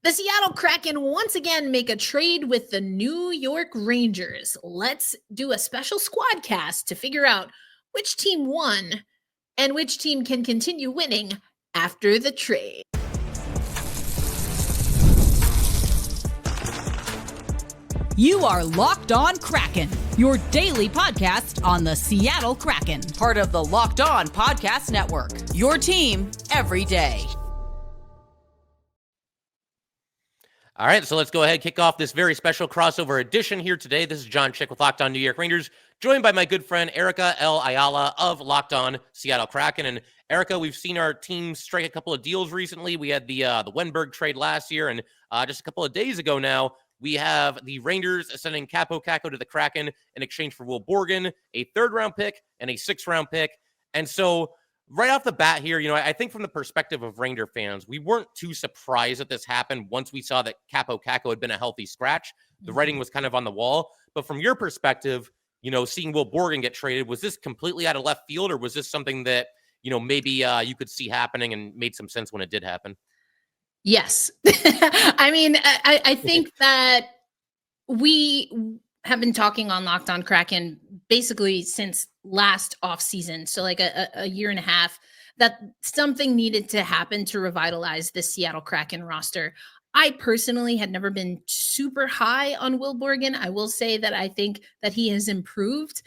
The Seattle Kraken once again make a trade with the New York Rangers. Let's do a special squad cast to figure out which team won and which team can continue winning after the trade. You are Locked On Kraken, your daily podcast on the Seattle Kraken, part of the Locked On Podcast Network, your team every day. All right, so let's go ahead and kick off this very special crossover edition here today. This is John Chick with Locked On New York Rangers, joined by my good friend Erica L. Ayala of Locked On Seattle Kraken. And Erica, we've seen our team strike a couple of deals recently. We had the Wenberg trade last year, and just a couple of days ago now, we have the Rangers sending Kaapo Kakko to the Kraken in exchange for Will Borgen, a third-round pick and a sixth-round pick. And so right off the bat here, I think from the perspective of Ranger fans, we weren't too surprised that this happened once we saw that Kaapo Kakko had been a healthy scratch. The writing was kind of on the wall. But from your perspective, seeing Will Borgen get traded, was this completely out of left field, or was this something that, maybe you could see happening and made some sense when it did happen? Yes. I mean, I think that we have been talking on Locked On Kraken basically since last offseason, so like a year and a half, that something needed to happen to revitalize the Seattle Kraken roster. I personally had never been super high on Will Borgen. I will say that I think that he has improved,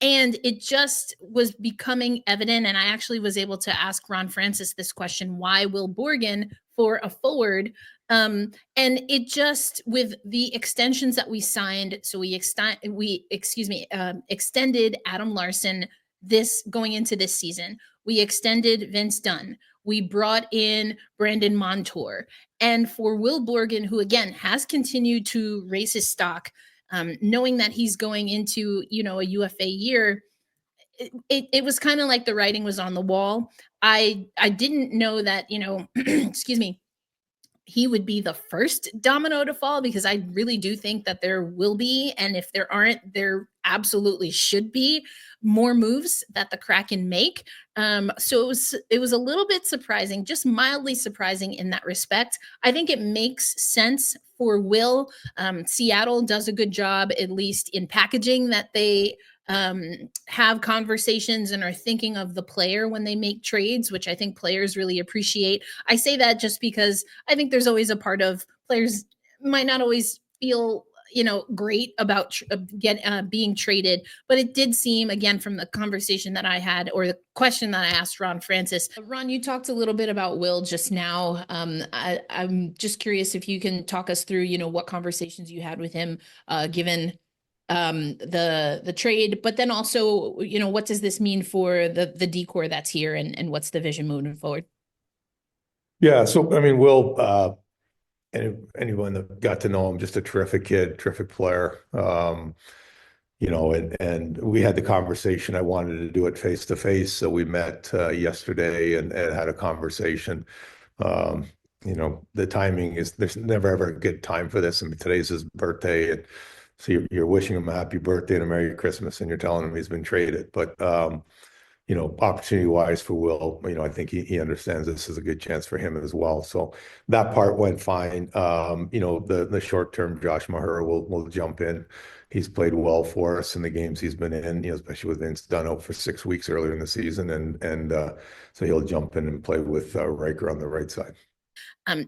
and it just was becoming evident. And I actually was able to ask Ron Francis this question: why Will Borgen for a forward? And it just, with the extensions that we signed, so we extended Adam Larson going into this season. We extended Vince Dunn. We brought in Brandon Montour. And for Will Borgen, who again has continued to raise his stock, knowing that he's going into, a UFA year, it was kind of like the writing was on the wall. I didn't know that, excuse me, he would be the first domino to fall, because I really do think that there will be, and if there aren't, there absolutely should be more moves that the Kraken make. So it was a little bit surprising, just mildly surprising in that respect. I think it makes sense for Will. Seattle does a good job, at least in packaging, that they have conversations and are thinking of the player when they make trades, which I think players really appreciate. I say that just because I think there's always a part of players might not always feel great about being traded, but it did seem, again, from the conversation that I had, or the question that I asked Ron Francis. Ron, you talked a little bit about Will just now. I'm just curious if you can talk us through, what conversations you had with him, given the trade, but then also, what does this mean for the decor that's here, and what's the vision moving forward? Yeah. So, I mean, Will, anyone that got to know him, just a terrific kid, terrific player. And we had the conversation. I wanted to do it face to face. So we met yesterday and had a conversation. The timing there's never ever a good time for this. I mean, today's his birthday, and so you're wishing him a happy birthday and a Merry Christmas, and you're telling him he's been traded. But opportunity wise for Will, I think he understands this is a good chance for him as well. So that part went fine. The short term, Josh Mahura will jump in. He's played well for us in the games he's been in, especially with Vince Dunn out for 6 weeks earlier in the season, and so he'll jump in and play with Riker on the right side.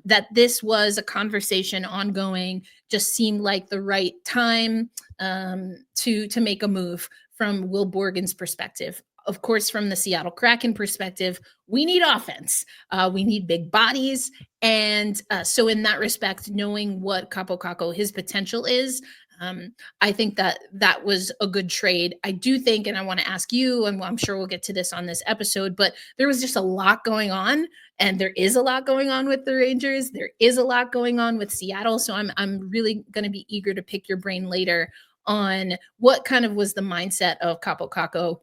That this was a conversation ongoing, just seemed like the right time to make a move from Will Borgen's perspective. Of course, from the Seattle Kraken perspective, we need offense. We need big bodies. And so in that respect, knowing what Kaapo Kakko, his potential is, I think that was a good trade. I do think, and I want to ask you, and I'm sure we'll get to this on this episode, but there was just a lot going on, and there is a lot going on with the Rangers. There is a lot going on with Seattle. So I'm really going to be eager to pick your brain later on what kind of was the mindset of Kaapo Kakko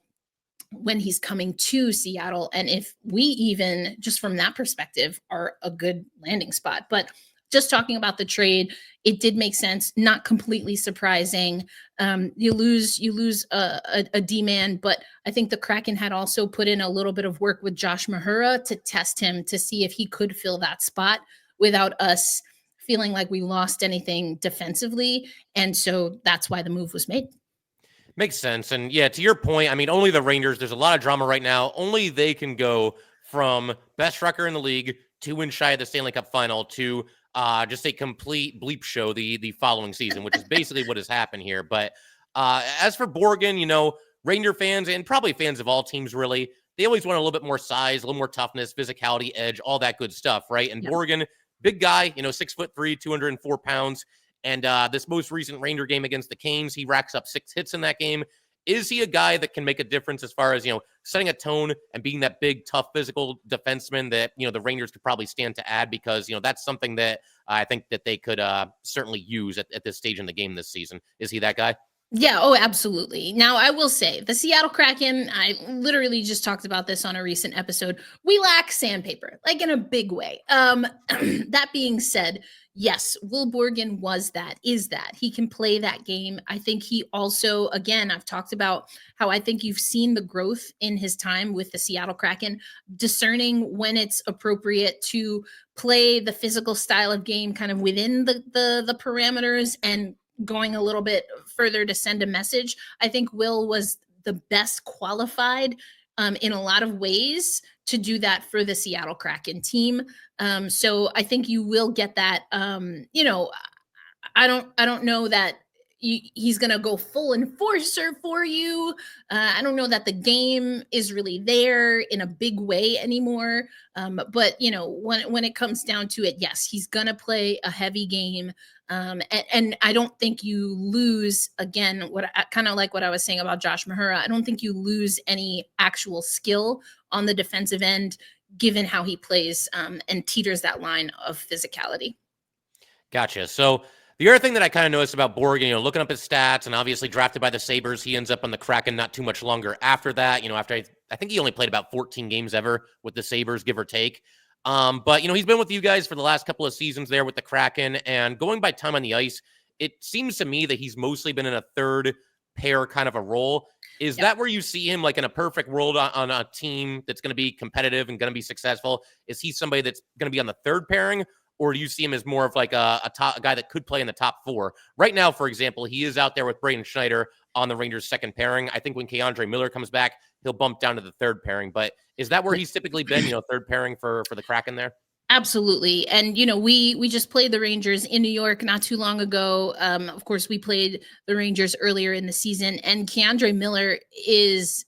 when he's coming to Seattle, and if we even, just from that perspective, are a good landing spot. But just talking about the trade, it did make sense. Not completely surprising. You lose a D-man, but I think the Kraken had also put in a little bit of work with Josh Mahura to test him, to see if he could fill that spot without us feeling like we lost anything defensively. And so that's why the move was made. Makes sense. And yeah, to your point, I mean, only the Rangers, there's a lot of drama right now. Only they can go from best record in the league to win shy of the Stanley Cup final to just a complete bleep show the following season, which is basically what has happened here. But as for Borgen, Ranger fans and probably fans of all teams, really, they always want a little bit more size, a little more toughness, physicality, edge, all that good stuff, right? And yep. Borgen, big guy, 6'3", 204 pounds. And this most recent Ranger game against the Canes, he racks up 6 hits in that game. Is he a guy that can make a difference as far as, setting a tone and being that big, tough, physical defenseman that, the Rangers could probably stand to add? Because, that's something that I think that they could certainly use at this stage in the game this season. Is he that guy? Yeah, oh, absolutely. Now, I will say the Seattle Kraken, I literally just talked about this on a recent episode. We lack sandpaper, like in a big way. That being said, yes, Will Borgen is that. He can play that game. I think he also, again, I've talked about how I think you've seen the growth in his time with the Seattle Kraken, discerning when it's appropriate to play the physical style of game kind of within the parameters and going a little bit further to send a message. I think Will was the best qualified in a lot of ways to do that for the Seattle Kraken team. So I think you will get that. I don't know that he's going to go full enforcer for you. I don't know that the game is really there in a big way anymore. But when it comes down to it, yes, he's going to play a heavy game. And I don't think you lose, again, kind of like what I was saying about Josh Mahura. I don't think you lose any actual skill on the defensive end, given how he plays and teeters that line of physicality. Gotcha. So the other thing that I kind of noticed about Borgen, looking up his stats, and obviously drafted by the Sabres, he ends up on the Kraken not too much longer after that. After I think he only played about 14 games ever with the Sabres, give or take. But, he's been with you guys for the last couple of seasons there with the Kraken, and going by time on the ice, it seems to me that he's mostly been in a third pair kind of a role. Is that where you see him, like in a perfect world on a team that's going to be competitive and going to be successful? Is he somebody that's going to be on the third pairing, or do you see him as more of like a guy that could play in the top 4? Right now, for example, he is out there with Braden Schneider on the Rangers' second pairing. I think when K'Andre Miller comes back, he'll bump down to the third pairing. But is that where he's typically been, third pairing for the Kraken there? Absolutely. And, we just played the Rangers in New York not too long ago. Of course, we played the Rangers earlier in the season, and K'Andre Miller is,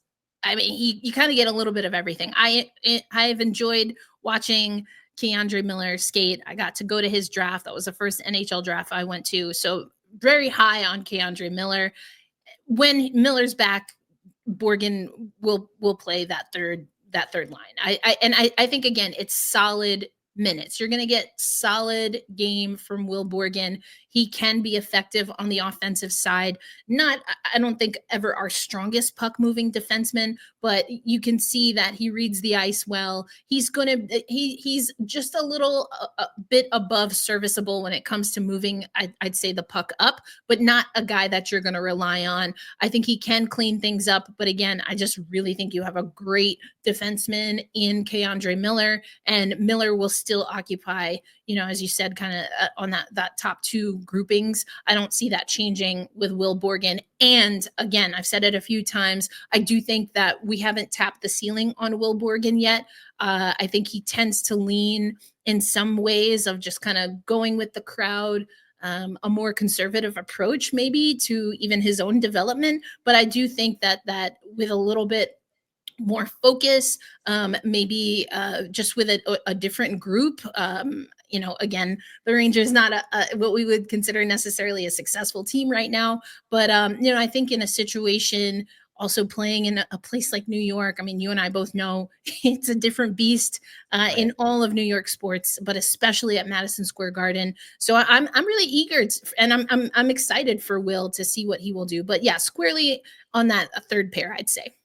you kind of get a little bit of everything. I have enjoyed watching K'Andre Miller skate. I got to go to his draft. That was the first NHL draft I went to. So very high on K'Andre Miller. When Miller's back, Borgen will play that third line. I think, again, it's solid minutes. You're going to get solid game from Will Borgen. He can be effective on the offensive side. Not, I don't think, ever our strongest puck moving defenseman, but you can see that he reads the ice well. He's just a little a bit above serviceable when it comes to moving, I'd say, the puck up, but not a guy that you're going to rely on. I think he can clean things up, but again, I just really think you have a great defenseman in K'Andre Miller, and Miller will still occupy, as you said, kind of on that top 2 groupings. I don't see that changing with Will Borgen. And again, I've said it a few times, I do think that we haven't tapped the ceiling on Will Borgen yet. I think he tends to lean in some ways of just kind of going with the crowd, a more conservative approach maybe to even his own development. But I do think that with a little bit more focus, maybe just with a different group. Again, the Rangers not what we would consider necessarily a successful team right now, but I think in a situation also playing in a place like New York, you and I both know it's a different beast in all of New York sports, but especially at Madison Square Garden. So I'm really eager and I'm excited for Will to see what he will do. But yeah, squarely on that third pair, I'd say.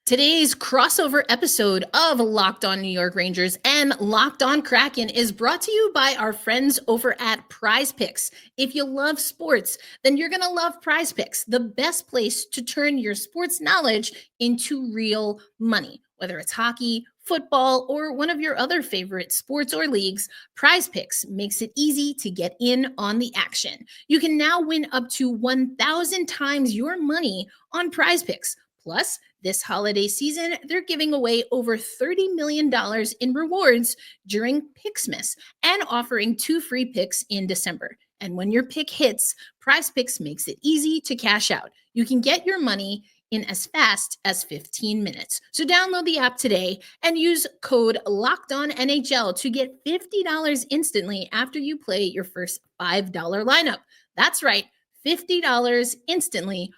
Today's crossover episode of Locked On New York Rangers and Locked On Kraken is brought to you by our friends over at PrizePicks. If you love sports, then you're going to love PrizePicks, the best place to turn your sports knowledge into real money. Whether it's hockey, football, or one of your other favorite sports or leagues, PrizePicks makes it easy to get in on the action. You can now win up to 1,000 times your money on PrizePicks. Plus, this holiday season, they're giving away over $30 million in rewards during Picksmas and offering 2 free picks in December. And when your pick hits, PrizePicks makes it easy to cash out. You can get your money in as fast as 15 minutes. So download the app today and use code LOCKEDONNHL to get $50 instantly after you play your first $5 lineup. That's right, $50 instantly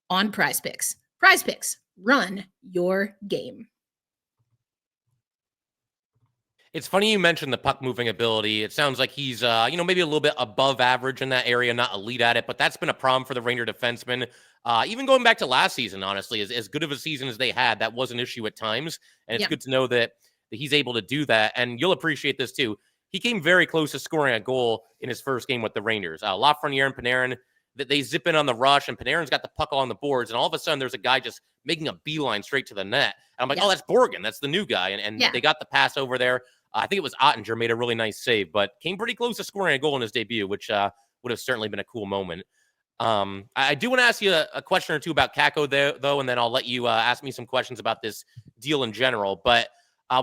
on PrizePicks. PrizePicks, run your game. It's funny you mentioned the puck moving ability. It sounds like he's, maybe a little bit above average in that area, not elite at it, but that's been a problem for the Ranger defensemen. Even going back to last season, honestly, as good of a season as they had, that was an issue at times. And it's good to know that he's able to do that. And you'll appreciate this too. He came very close to scoring a goal in his first game with the Rangers. Lafreniere and Panarin, they zip in on the rush, and Panarin's got the puck on the boards, and all of a sudden there's a guy just making a beeline straight to the net. And I'm like, oh, that's Borgen. That's the new guy. And they got the pass over there. I think it was Ottinger made a really nice save, but came pretty close to scoring a goal in his debut, which would have certainly been a cool moment. I do want to ask you a question or two about Kakko there, though, and then I'll let you ask me some questions about this deal in general. But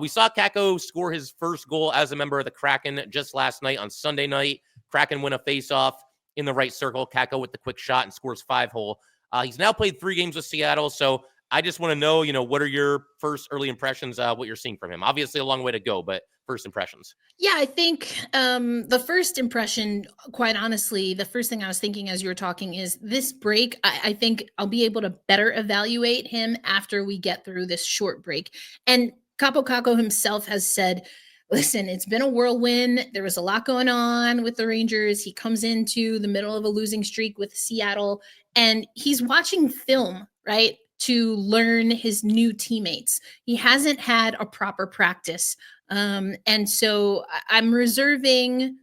we saw Kakko score his first goal as a member of the Kraken just last night on Sunday night. Kraken win a faceoff in the right circle. Kakko with the quick shot and scores 5-hole. He's now played 3 games with Seattle, so I just want to know, what are your first early impressions, what you're seeing from him? Obviously, a long way to go, but first impressions. Yeah, I think the first impression, quite honestly, the first thing I was thinking as you were talking is this break. I think I'll be able to better evaluate him after we get through this short break. And Kaapo Kakko himself has said, listen, it's been a whirlwind. There was a lot going on with the Rangers. He comes into the middle of a losing streak with Seattle, and he's watching film, right, to learn his new teammates. He hasn't had a proper practice. And so I'm reserving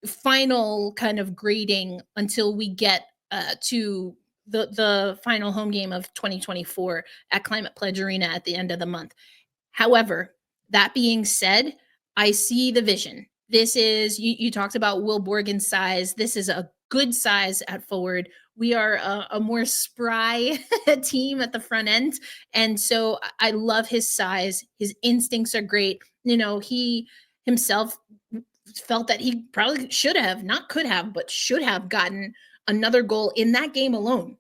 final kind of grading until we get to the final home game of 2024 at Climate Pledge Arena at the end of the month. However, that being said, I see the vision. This is, you talked about Will Borgen's size. This is a good size at forward. We are a more spry team at the front end. And so I love his size. His instincts are great. He himself felt that he probably should have, not could have, but should have gotten another goal in that game alone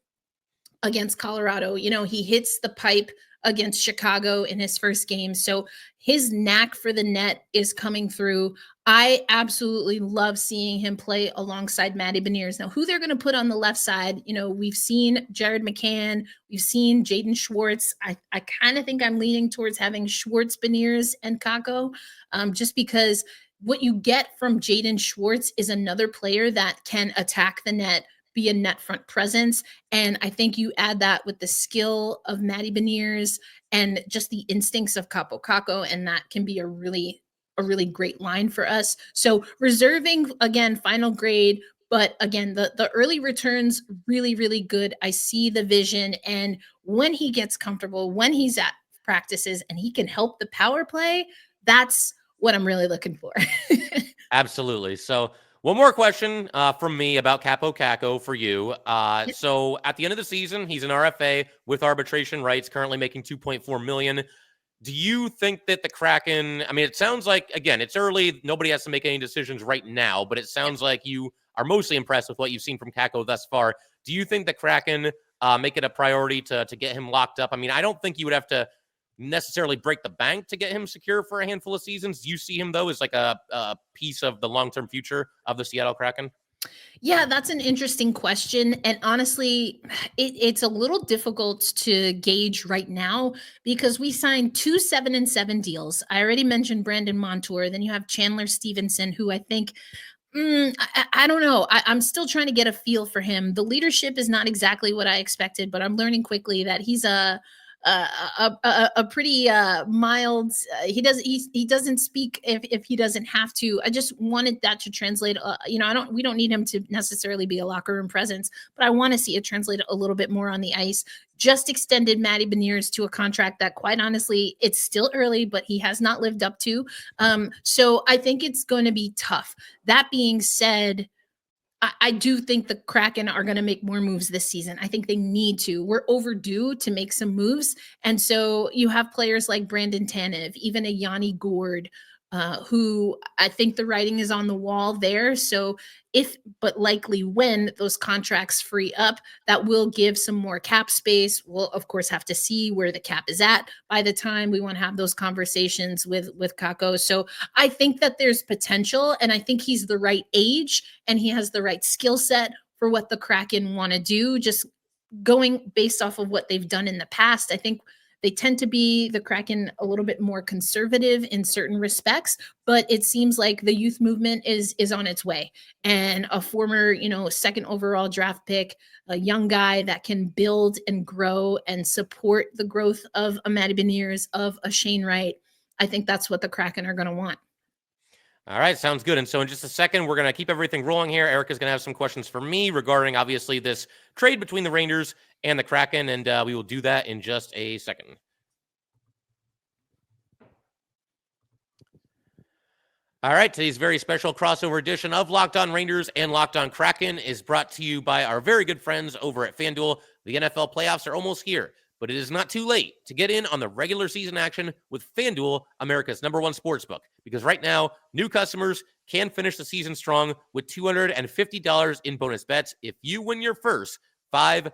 against Colorado. He hits the pipe against Chicago in his first game. So his knack for the net is coming through. I absolutely love seeing him play alongside Matty Beniers. Now, who they're going to put on the left side, we've seen Jared McCann, we've seen Jaden Schwartz. I kind of think I'm leaning towards having Schwartz, Beniers, and Kakko, just because what you get from Jaden Schwartz is another player that can attack the net, be a net front presence. And I think you add that with the skill of Matty Beniers and just the instincts of Kaapo Kakko, and that can be a really great line for us. So reserving, again, final grade, but again, the early returns, really, really good. I see the vision. And when he gets comfortable, when he's at practices and he can help the power play, that's what I'm really looking for. Absolutely. So one more question from me about Kaapo Kakko for you. So at the end of the season, he's an RFA with arbitration rights, currently making $2.4 million. Do you think that the Kraken, it sounds like, again, it's early. Nobody has to make any decisions right now, but it sounds like you are mostly impressed with what you've seen from Kakko thus far. Do you think the Kraken make it a priority to get him locked up? I don't think you would have to necessarily break the bank to get him secure for a handful of seasons. Do you see him, though, as like a piece of the long-term future of the Seattle Kraken? Yeah, that's an interesting question. And honestly, it's a little difficult to gauge right now because we signed 2 7-7 deals. I already mentioned Brandon Montour. Then you have Chandler Stevenson, who I think, I don't know. I'm still trying to get a feel for him. The leadership is not exactly what I expected, but I'm learning quickly that he's a a pretty mild. He doesn't speak if he doesn't have to. I just wanted that to translate. We don't need him to necessarily be a locker room presence, but I want to see it translate a little bit more on the ice. Just extended Matty Beniers to a contract that, quite honestly, it's still early, but he has not lived up to. So I think it's going to be tough. That being said, I do think the Kraken are going to make more moves this season. I think they need to. We're overdue to make some moves. And so you have players like Brandon Tanev, even a Yanni Gourde, who I think the writing is on the wall there. So but likely when those contracts free up, that will give some more cap space. We'll, of course, have to see where the cap is at by the time we want to have those conversations with Kakko. So I think that there's potential, and I think he's the right age and he has the right skill set for what the Kraken want to do. Just going based off of what they've done in the past, I think they tend to be, the Kraken, a little bit more conservative in certain respects, but it seems like the youth movement is on its way. And a former, second overall draft pick, a young guy that can build and grow and support the growth of a Matty Beniers, of a Shane Wright, I think that's what the Kraken are going to want. All right, sounds good. And so in just a second, we're going to keep everything rolling here. Erica's going to have some questions for me regarding, obviously, this trade between the Rangers and the Kraken, and we will do that in just a second. All right, today's very special crossover edition of Locked On Rangers and Locked On Kraken is brought to you by our very good friends over at FanDuel. The NFL playoffs are almost here, but it is not too late to get in on the regular season action with FanDuel, America's #1 sportsbook. Because right now, new customers can finish the season strong with $250 in bonus bets if you win your first $5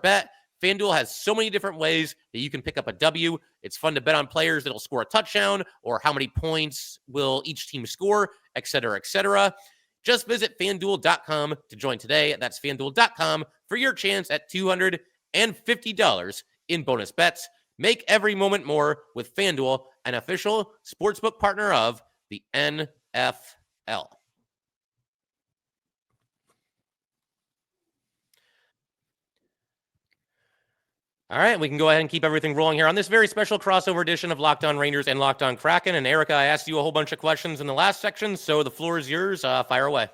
bet. FanDuel has so many different ways that you can pick up a W. It's fun to bet on players that'll score a touchdown or how many points will each team score, et cetera, et cetera. Just visit FanDuel.com to join today. That's FanDuel.com for your chance at $250 in bonus bets. Make every moment more with FanDuel, an official sportsbook partner of the NFL. All right, we can go ahead and keep everything rolling here on this very special crossover edition of Locked On Rangers and Locked On Kraken. And Erica, I asked you a whole bunch of questions in the last section, so the floor is yours. Fire away.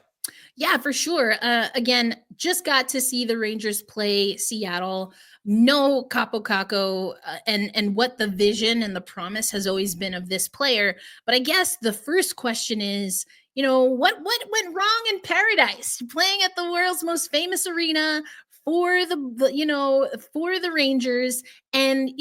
Yeah, for sure. Again, just got to see the Rangers play Seattle. Know Kaapo Kakko and what the vision and the promise has always been of this player. But I guess the first question is, what went wrong in paradise? Playing at the world's most famous arena for the Rangers, and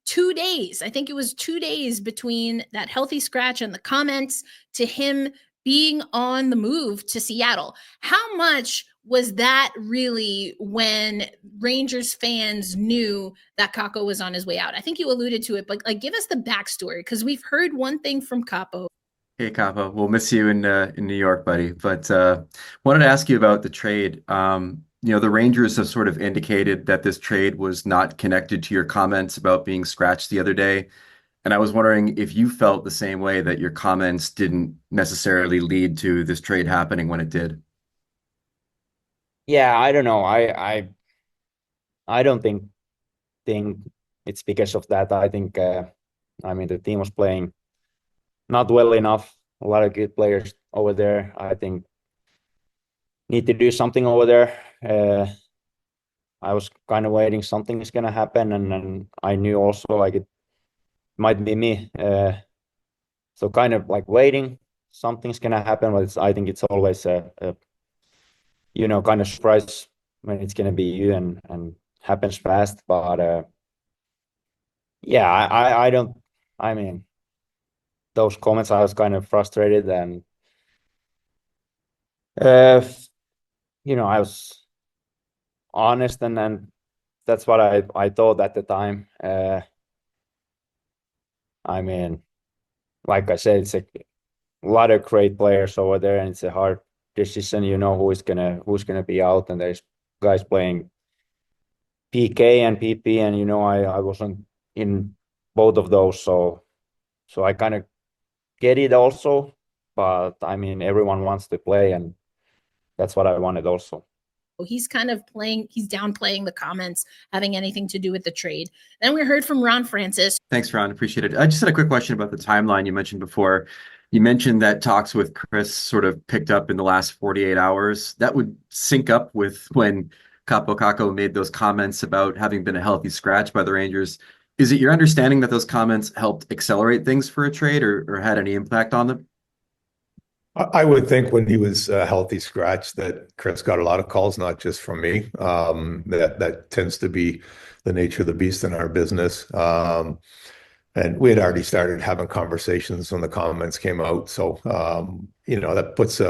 2 days. I think it was 2 days between that healthy scratch and the comments to him being on the move to Seattle. How much was that really when Rangers fans knew that Kakko was on his way out? I think you alluded to it, but give us the backstory, because we've heard one thing from Kaapo. Hey, Kaapo, we'll miss you in New York, buddy. But wanted to ask you about the trade. The Rangers have sort of indicated that this trade was not connected to your comments about being scratched the other day. And I was wondering if you felt the same way, that your comments didn't necessarily lead to this trade happening when it did. Yeah, I don't know. I don't think it's because of that. I think the team was playing not well enough. A lot of good players over there. I think need to do something over there. I was kind of waiting something is gonna happen, and I knew also it might be me. So kind of waiting, something's gonna happen, but I think it's always a kind of surprise when it's gonna be you and happens fast. But yeah, I don't. I mean, those comments, I was kind of frustrated, and I was honest, and that's what I thought at the time. I mean, like I said, it's a lot of great players over there, and it's a hard decision. Who's gonna be out, and there's guys playing PK and PP, and I wasn't in both of those, so I kind of get it also. But I mean, everyone wants to play, and that's what I wanted also. He's kind of he's downplaying the comments having anything to do with the trade. Then we heard from Ron Francis. Thanks, Ron. Appreciate it. I just had a quick question about the timeline you mentioned before. You mentioned that talks with Chris sort of picked up in the last 48 hours. That would sync up with when Kaapo Kakko made those comments about having been a healthy scratch by the Rangers. Is it your understanding that those comments helped accelerate things for a trade or had any impact on them? I would think when he was a healthy scratch that Chris got a lot of calls, not just from me. That tends to be the nature of the beast in our business. And we had already started having conversations when the comments came out. So, that puts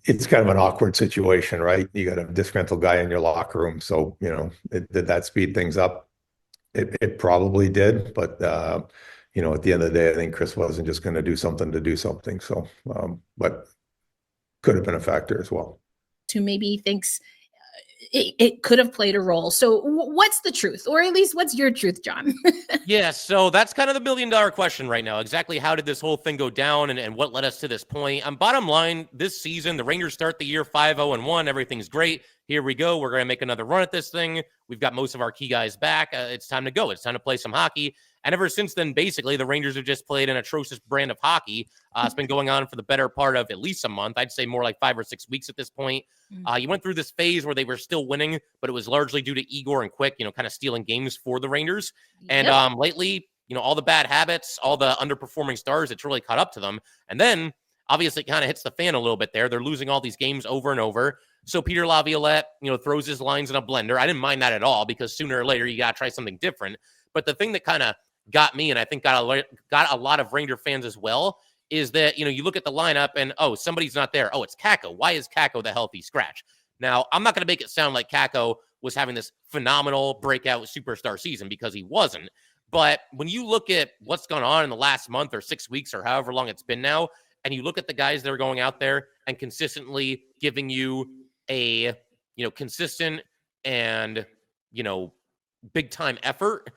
it's kind of an awkward situation, right? You got a disgruntled guy in your locker room. So, did that speed things up? It probably did. But, at the end of the day, I think Chris wasn't just going to do something to do something. So, but could have been a factor as well. Who maybe thinks it could have played a role. So what's the truth? Or at least what's your truth, John? Yeah, so that's kind of the million-dollar question right now. Exactly how did this whole thing go down and what led us to this point? Bottom line, this season, the Rangers start the year 5-0-1. Everything's great. Here we go. We're going to make another run at this thing. We've got most of our key guys back. It's time to go. It's time to play some hockey. And ever since then, basically, the Rangers have just played an atrocious brand of hockey. It's been going on for the better part of at least a month. I'd say more like 5 or 6 weeks at this point. You went through this phase where they were still winning, but it was largely due to Igor and Quick, kind of stealing games for the Rangers. And lately, all the bad habits, all the underperforming stars, it's really caught up to them. And then, obviously, it kind of hits the fan a little bit there. They're losing all these games over and over. So Peter Laviolette, throws his lines in a blender. I didn't mind that at all because sooner or later, you got to try something different. But the thing that kind of got me, and I think got a lot of Ranger fans as well, is that, you look at the lineup and, somebody's not there. Oh, it's Kakko. Why is Kakko the healthy scratch? Now, I'm not going to make it sound like Kakko was having this phenomenal breakout superstar season because he wasn't. But when you look at what's gone on in the last month or 6 weeks or however long it's been now, and you look at the guys that are going out there and consistently giving you a, consistent and, big time effort,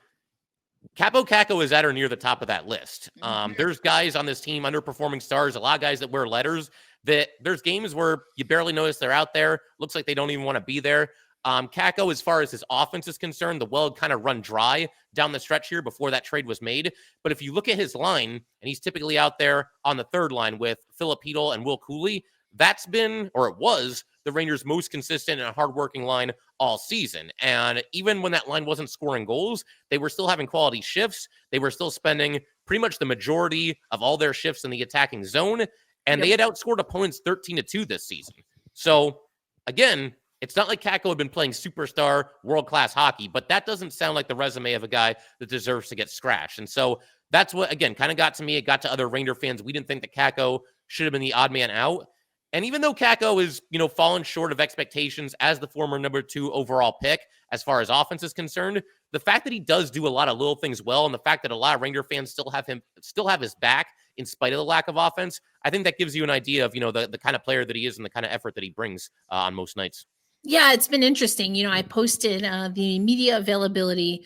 Kaapo Kakko is at or near the top of that list. There's guys on this team, underperforming stars, a lot of guys that wear letters, that there's games where you barely notice they're out there. Looks like they don't even want to be there. Kakko, as far as his offense is concerned, the well kind of run dry down the stretch here before that trade was made. But if you look at his line, and he's typically out there on the third line with Philip Hedl and Will Cooley, that's been, or it was, the Rangers' most consistent and hardworking line all season. And even when that line wasn't scoring goals, they were still having quality shifts. They were still spending pretty much the majority of all their shifts in the attacking zone. And they had outscored opponents 13-2 this season. So, again, it's not like Kakko had been playing superstar world-class hockey, but that doesn't sound like the resume of a guy that deserves to get scratched. And so that's what, again, kind of got to me. It got to other Ranger fans. We didn't think that Kakko should have been the odd man out. And even though Kakko is, fallen short of expectations as the former number 2 overall pick, as far as offense is concerned, the fact that he does do a lot of little things well, and the fact that a lot of Ranger fans still have his back in spite of the lack of offense, I think that gives you an idea of, the kind of player that he is and the kind of effort that he brings on most nights. Yeah, it's been interesting. I posted the media availability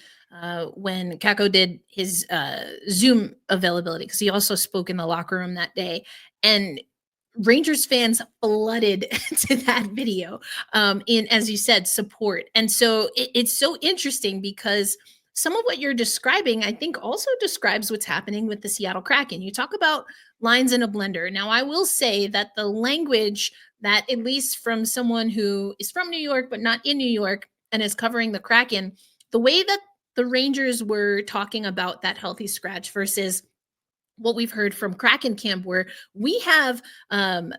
when Kakko did his Zoom availability, because he also spoke in the locker room that day. And Rangers fans flooded to that video in, as you said, support. And so it's so interesting because some of what you're describing, I think, also describes what's happening with the Seattle Kraken. You talk about lines in a blender. Now, I will say that the language that, at least from someone who is from New York, but not in New York and is covering the Kraken, the way that the Rangers were talking about that healthy scratch versus what we've heard from Kraken camp, where we have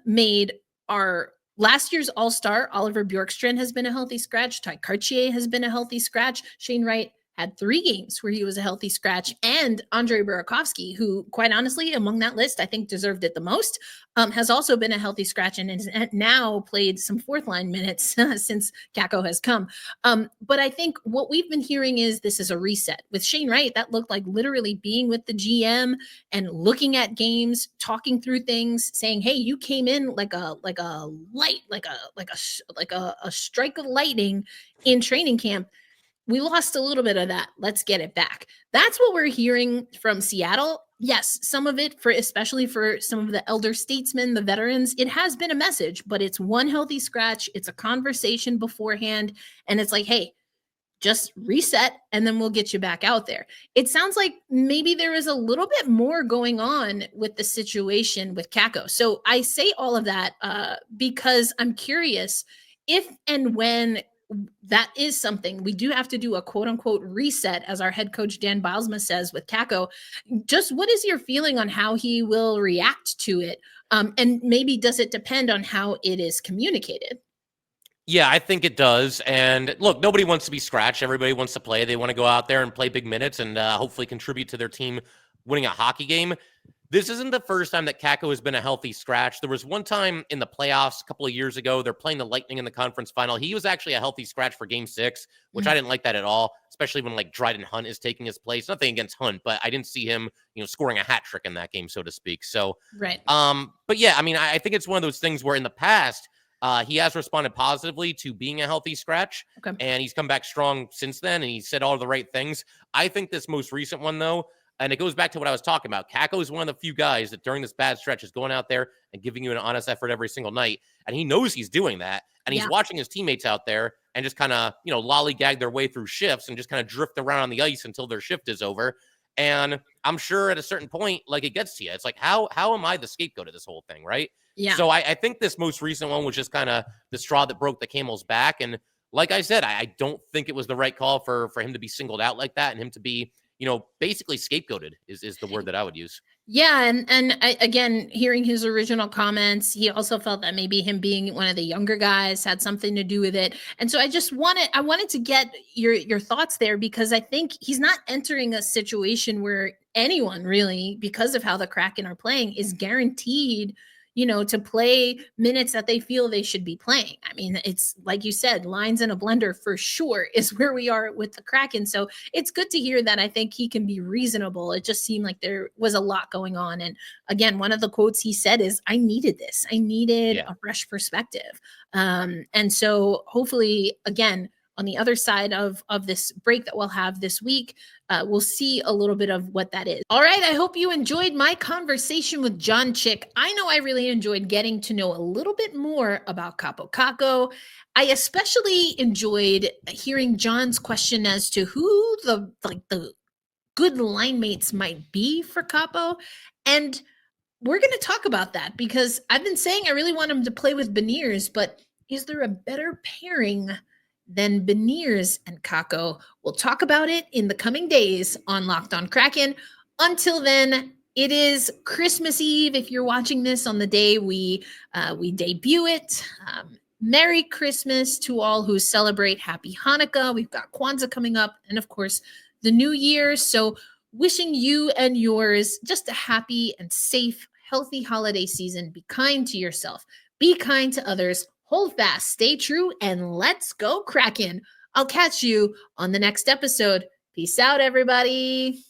made our last year's All-Star, Oliver Bjorkstrand, has been a healthy scratch. Ty Cartier has been a healthy scratch. Shane Wright had 3 games where he was a healthy scratch. And Andrei Burakovsky, who, quite honestly, among that list, I think deserved it the most, has also been a healthy scratch and has now played some fourth-line minutes since Kakko has come. But I think what we've been hearing is this is a reset. With Shane Wright, that looked like literally being with the GM and looking at games, talking through things, saying, "Hey, you came in like a strike of lightning in training camp. We lost a little bit of that. Let's get it back." That's what we're hearing from Seattle. Yes, some of it, for especially for some of the elder statesmen, the veterans, it has been a message, but it's one healthy scratch. It's a conversation beforehand. And it's like, hey, just reset and then we'll get you back out there. It sounds like maybe there is a little bit more going on with the situation with Kakko. So I say all of that because I'm curious if and when that is something we do have to do a quote unquote reset, as our head coach Dan Bilesma says with Kakko. Just what is your feeling on how he will react to it? And maybe does it depend on how it is communicated? Yeah, I think it does. And look, nobody wants to be scratched. Everybody wants to play. They want to go out there and play big minutes and hopefully contribute to their team winning a hockey game. This isn't the first time that Kakko has been a healthy scratch. There was one time in the playoffs a couple of years ago. They're playing the Lightning in the conference final. He was actually a healthy scratch for game 6, which I didn't like that at all, especially when like Dryden Hunt is taking his place. Nothing against Hunt, but I didn't see him, scoring a hat trick in that game, so to speak. So, right. But yeah, I mean, I think it's one of those things where in the past, he has responded positively to being a healthy scratch, and he's come back strong since then, and he said all the right things. I think this most recent one, though, and it goes back to what I was talking about. Kakko is one of the few guys that during this bad stretch is going out there and giving you an honest effort every single night, and he knows he's doing that, and he's watching his teammates out there and just kind of, lollygag their way through shifts and just kind of drift around on the ice until their shift is over. And I'm sure at a certain point, like, it gets to you. It's like, how am I the scapegoat of this whole thing, right? Yeah. So I think this most recent one was just kind of the straw that broke the camel's back. And like I said, I don't think it was the right call for him to be singled out like that and him to be, basically scapegoated is the word that I would use. Yeah, and again, hearing his original comments, he also felt that maybe him being one of the younger guys had something to do with it. And so I wanted to get your thoughts there, because I think he's not entering a situation where anyone really, because of how the Kraken are playing, is guaranteed to play minutes that they feel they should be playing. I mean, it's like you said, lines in a blender for sure is where we are with the Kraken. So it's good to hear that. I think he can be reasonable. It just seemed like there was a lot going on. And again, one of the quotes he said is, I needed this. I needed a fresh perspective. And so hopefully, again, on the other side of this break that we'll have this week, we'll see a little bit of what that is. All right. I hope you enjoyed my conversation with John Chick. I know I really enjoyed getting to know a little bit more about Kaapo Kakko. I especially enjoyed hearing John's question as to who the good line mates might be for Kaapo. And we're going to talk about that, because I've been saying I really want him to play with Beniers, but is there a better pairing than Beniers and Kakko? We'll talk about it in the coming days on Locked On Kraken. Until then, it is Christmas Eve. If you're watching this on the day we debut it, Merry Christmas to all who celebrate. Happy Hanukkah. We've got Kwanzaa coming up, and of course, the New Year. So wishing you and yours just a happy and safe, healthy holiday season. Be kind to yourself. Be kind to others. Hold fast, stay true, and let's go Kraken. I'll catch you on the next episode. Peace out, everybody.